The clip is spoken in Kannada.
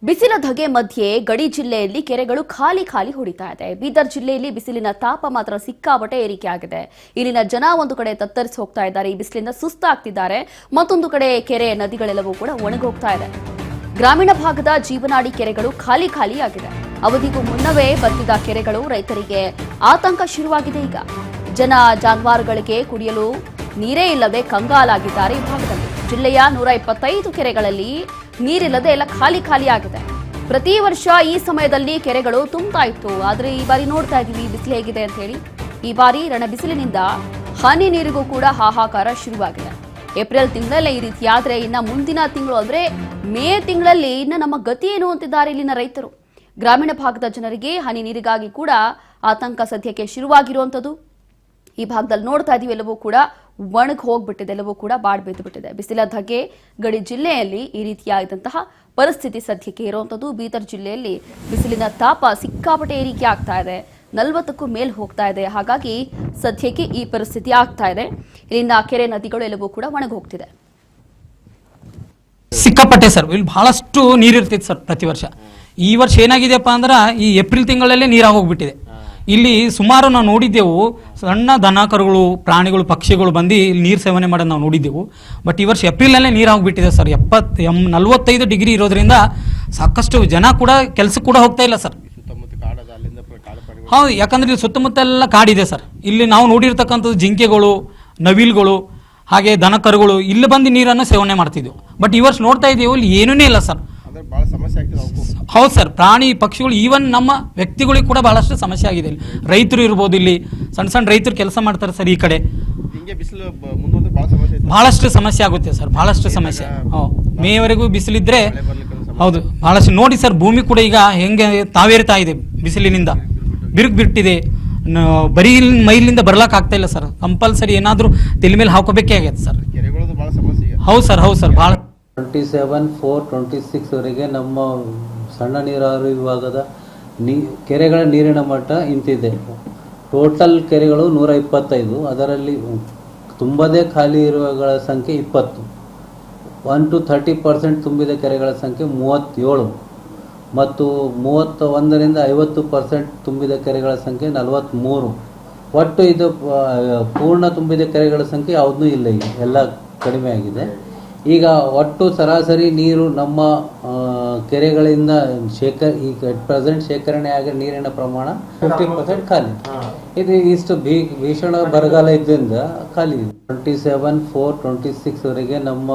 ಬಿಸಿಲ ಧಗೆ ಮಧ್ಯೆ ಗಡಿ ಜಿಲ್ಲೆಯಲ್ಲಿ ಕೆರೆಗಳು ಖಾಲಿ ಹೊಡಿತಾ ಇದೆ. ಬೀದರ್ ಜಿಲ್ಲೆಯಲ್ಲಿ ಬಿಸಿಲಿನ ತಾಪ ಮಾತ್ರ ಸಿಕ್ಕಾಪಟ್ಟೆ ಏರಿಕೆಯಾಗಿದೆ. ಇಲ್ಲಿನ ಜನ ಒಂದು ಕಡೆ ತತ್ತರಿಸಿ ಹೋಗ್ತಾ ಇದ್ದಾರೆ, ಈ ಬಿಸಿಲಿಂದ ಸುಸ್ತಾಗ್ತಿದ್ದಾರೆ. ಮತ್ತೊಂದು ಕಡೆ ಕೆರೆ ನದಿಗಳೆಲ್ಲವೂ ಕೂಡ ಒಣಗೋಗ್ತಾ ಇದೆ. ಗ್ರಾಮೀಣ ಭಾಗದ ಜೀವನಾಡಿ ಕೆರೆಗಳು ಖಾಲಿ ಆಗಿದೆ. ಅವಧಿಗೂ ಮುನ್ನವೇ ಬತ್ತಿದ ಕೆರೆಗಳು ರೈತರಿಗೆ ಆತಂಕ ಶುರುವಾಗಿದೆ. ಈಗ ಜನ ಜಾನುವಾರುಗಳಿಗೆ ಕುಡಿಯಲು ನೀರೇ ಇಲ್ಲದೆ ಕಂಗಾಲಾಗಿದ್ದಾರೆ. ಈ ಭಾಗದಲ್ಲಿ ಜಿಲ್ಲೆಯ 125 ಕೆರೆಗಳಲ್ಲಿ ನೀರಿಲ್ಲದೆ ಎಲ್ಲ ಖಾಲಿ ಆಗಿದೆ. ಪ್ರತಿ ವರ್ಷ ಈ ಸಮಯದಲ್ಲಿ ಕೆರೆಗಳು ತುಂಬ್ತಾ ಇತ್ತು. ಆದರೆ ಈ ಬಾರಿ ನೋಡ್ತಾ ಇದೀವಿ ಬಿಸಿಲು ಹೇಗಿದೆ ಅಂತ ಹೇಳಿ. ಈ ಬಾರಿ ರಣ ಬಿಸಿಲಿನಿಂದ ಹನಿ ನೀರಿಗೂ ಕೂಡ ಹಾಹಾಕಾರ ಶುರುವಾಗಿದೆ. ಏಪ್ರಿಲ್ ತಿಂಗಳಲ್ಲೇ ಈ ರೀತಿ ಆದ್ರೆ ಇನ್ನು ಮುಂದಿನ ತಿಂಗಳು ಅಂದ್ರೆ ಮೇ ತಿಂಗಳಲ್ಲಿ ಇನ್ನು ನಮ್ಮ ಗತಿ ಏನು ಅಂತಿದ್ದಾರೆ ಇಲ್ಲಿನ ರೈತರು. ಗ್ರಾಮೀಣ ಭಾಗದ ಜನರಿಗೆ ಹನಿ ನೀರಿಗಾಗಿ ಕೂಡ ಆತಂಕ ಸದ್ಯಕ್ಕೆ ಶುರುವಾಗಿರುವಂಥದ್ದು. ಈ ಭಾಗದಲ್ಲಿ ನೋಡ್ತಾ ಇದೀವಿ, ಎಲ್ಲವೂ ಕೂಡ ಒಣಗಿ ಹೋಗ್ಬಿಟ್ಟಿದೆ, ಎಲ್ಲವೂ ಕೂಡ ಬಾಡ್ ಬಿದ್ದು ಬಿಟ್ಟಿದೆ. ಬಿಸಿಲ ಧಗೆ ಗಡಿ ಜಿಲ್ಲೆಯಲ್ಲಿ ಈ ರೀತಿಯಾದಂತಹ ಪರಿಸ್ಥಿತಿ ಸದ್ಯಕ್ಕೆ ಇರುವಂಥದ್ದು. ಬೀದರ್ ಜಿಲ್ಲೆಯಲ್ಲಿ ಬಿಸಿಲಿನ ತಾಪ ಸಿಕ್ಕಾಪಟ್ಟೆ ಏರಿಕೆ ಆಗ್ತಾ ಇದೆ, 40ಕ್ಕೂ ಮೇಲ್ ಹೋಗ್ತಾ ಇದೆ. ಹಾಗಾಗಿ ಸದ್ಯಕ್ಕೆ ಈ ಪರಿಸ್ಥಿತಿ ಆಗ್ತಾ ಇದೆ. ಇಲ್ಲಿನ ಕೆರೆ ನದಿಗಳು ಎಲ್ಲವೂ ಕೂಡ ಒಣಗಿ ಹೋಗ್ತಿದೆ. ಸಿಕ್ಕಾಪಟ್ಟೆ ಸರ್, ಇಲ್ಲಿ ಬಹಳಷ್ಟು ನೀರಿರ್ತಿತ್ತು ಸರ್ ಪ್ರತಿ ವರ್ಷ. ಈ ವರ್ಷ ಏನಾಗಿದೆಯಪ್ಪ ಅಂದ್ರೆ ಈ ಏಪ್ರಿಲ್ ತಿಂಗಳಲ್ಲೇ ನೀರಾಗಿ ಹೋಗ್ಬಿಟ್ಟಿದೆ. ಇಲ್ಲಿ ಸುಮಾರು ನಾವು ನೋಡಿದ್ದೆವು, ಸಣ್ಣ ದನ ಕರುಗಳು, ಪ್ರಾಣಿಗಳು, ಪಕ್ಷಿಗಳು ಬಂದು ಇಲ್ಲಿ ನೀರು ಸೇವನೆ ಮಾಡೋದು ನಾವು ನೋಡಿದ್ದೆವು. ಬಟ್ ಈ ವರ್ಷ ಏಪ್ರಿಲಲ್ಲೇ ನೀರು ಹೋಗ್ಬಿಟ್ಟಿದೆ ಸರ್. 45 ಡಿಗ್ರಿ ಇರೋದ್ರಿಂದ ಸಾಕಷ್ಟು ಜನ ಕೂಡ ಕೆಲಸಕ್ಕೆ ಕೂಡ ಹೋಗ್ತಾ ಇಲ್ಲ ಸರ್. ಹೌದು, ಯಾಕಂದ್ರೆ ಇಲ್ಲಿ ಸುತ್ತಮುತ್ತ ಎಲ್ಲ ಕಾಡಿದೆ ಸರ್. ಇಲ್ಲಿ ನಾವು ನೋಡಿರ್ತಕ್ಕಂಥದ್ದು ಜಿಂಕೆಗಳು, ನವಿಲ್ಗಳು, ಹಾಗೆ ದನ ಕರುಗಳು ಇಲ್ಲಿ ಬಂದು ನೀರನ್ನು ಸೇವನೆ ಮಾಡ್ತಿದ್ದೆವು. ಬಟ್ ಈ ವರ್ಷ ನೋಡ್ತಾ ಇದ್ದೀವಿ ಇಲ್ಲಿ ಏನೂ ಇಲ್ಲ ಸರ್. ಹೌದು ಸರ್, ಪ್ರಾಣಿ ಪಕ್ಷಿಗಳು, ಈವನ್ ನಮ್ಮ ವ್ಯಕ್ತಿಗಳಿಗೆ ಕೂಡ ಬಹಳಷ್ಟು ಸಮಸ್ಯೆ ಆಗಿದೆ. ಇಲ್ಲಿ ರೈತರು ಇರ್ಬೋದು, ಇಲ್ಲಿ ಸಣ್ಣ ರೈತರು ಕೆಲಸ ಮಾಡ್ತಾರೆ ಸರ್. ಈ ಕಡೆ ಬಹಳಷ್ಟು ಸಮಸ್ಯೆ ಆಗುತ್ತೆ ಸರ್, ಬಹಳಷ್ಟು ಸಮಸ್ಯೆ. ಮೇವರೆಗೂ ಬಿಸಿಲಿದ್ರೆ ಹೌದು ಬಹಳಷ್ಟು ನೋಡಿ ಸರ್. ಭೂಮಿ ಕೂಡ ಈಗ ಹೆಂಗೆ ತಾವೇರ್ತಾ ಇದೆ, ಬಿಸಿಲಿನಿಂದ ಬಿರುಕು ಬಿಟ್ಟಿದೆ. ಬರೀ ಮೈಲಿಂದ ಬರ್ಲಕ್ ಆಗ್ತಾ ಇಲ್ಲ ಸರ್. ಕಂಪಲ್ಸರಿ ಏನಾದರೂ ತಲೆ ಮೇಲೆ ಹಾಕೋಬೇಕೇ ಆಗೈತೆ ಸರ್. ಹೌದು ಸರ್ ಬಹಳ 27/4/26 ವರೆಗೆ ನಮ್ಮ ಸಣ್ಣ ನೀರಾವರಿ ವಿಭಾಗದ ಕೆರೆಗಳ ನೀರಿನ ಮಟ್ಟ ಇಂತಿದೆ. ಟೋಟಲ್ ಕೆರೆಗಳು 125, ಅದರಲ್ಲಿ ತುಂಬದೇ ಖಾಲಿ ಇರುವಗಳ ಸಂಖ್ಯೆ 20. 1 to 30% ತುಂಬಿದ ಕೆರೆಗಳ ಸಂಖ್ಯೆ 37 ಮತ್ತು 31ರಿಂದ 50% ತುಂಬಿದ ಕೆರೆಗಳ ಸಂಖ್ಯೆ 43. ಒಟ್ಟು ಇದು ಪೂರ್ಣ ತುಂಬಿದ ಕೆರೆಗಳ ಸಂಖ್ಯೆ ಯಾವುದೂ ಇಲ್ಲ, ಈಗ ಎಲ್ಲ ಕಡಿಮೆ ಆಗಿದೆ. ಈಗ ಒಟ್ಟು ಸರಾಸರಿ ನೀರು ನಮ್ಮ ಕೆರೆಗಳಿಂದ ಈಗ ಪ್ರೆಸೆಂಟ್ ಶೇಖರಣೆ ಆಗಿ ನೀರಿನ ಪ್ರಮಾಣ 50% ಖಾಲಿ. ಇದು ಇಷ್ಟು ಭೀಷಣ ಬರಗಾಲ ಇದ್ದರಿಂದ ಖಾಲಿ. 27/4/26 ವರೆಗೆ ನಮ್ಮ